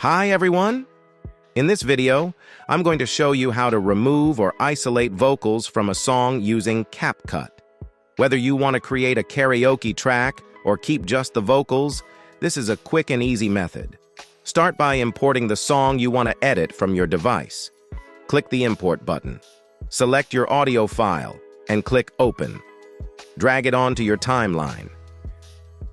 Hi everyone! In this video, I'm going to show you how to remove or isolate vocals from a song using CapCut. Whether you want to create a karaoke track or keep just the vocals, this is a quick and easy method. Start by importing the song you want to edit from your device. Click the Import button. Select your audio file and click Open. Drag it onto your timeline.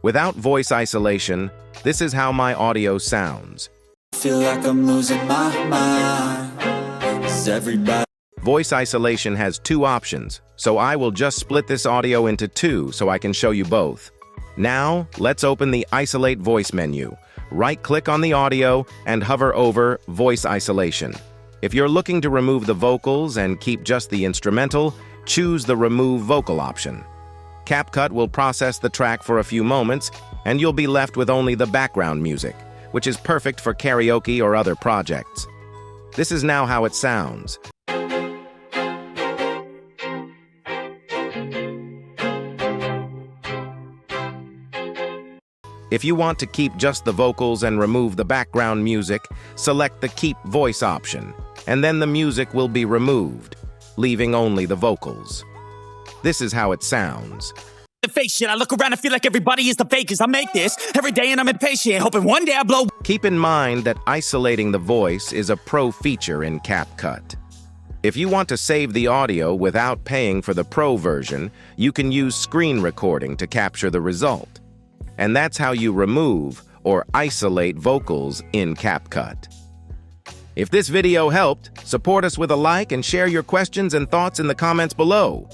Without voice isolation, this is how my audio sounds. Feel like I'm losing my mind. Is everybody? Voice isolation has two options, so I will just split this audio into two so I can show you both. Now, let's open the Isolate Voice menu. Right-click on the audio and hover over Voice Isolation. If you're looking to remove the vocals and keep just the instrumental, choose the Remove Vocal option. CapCut will process the track for a few moments, and you'll be left with only the background music, which is perfect for karaoke or other projects. This is now how it sounds. If you want to keep just the vocals and remove the background music, select the Keep Voice option, and then the music will be removed, leaving only the vocals. This is how it sounds. The fake shit, I look around and feel like everybody is the fakest. I make this every day and I'm impatient, hoping one day I blow. Keep in mind that isolating the voice is a pro feature in CapCut. If you want to save the audio without paying for the pro version, you can use screen recording to capture the result. And that's how you remove or isolate vocals in CapCut. If this video helped, support us with a like and share your questions and thoughts in the comments below.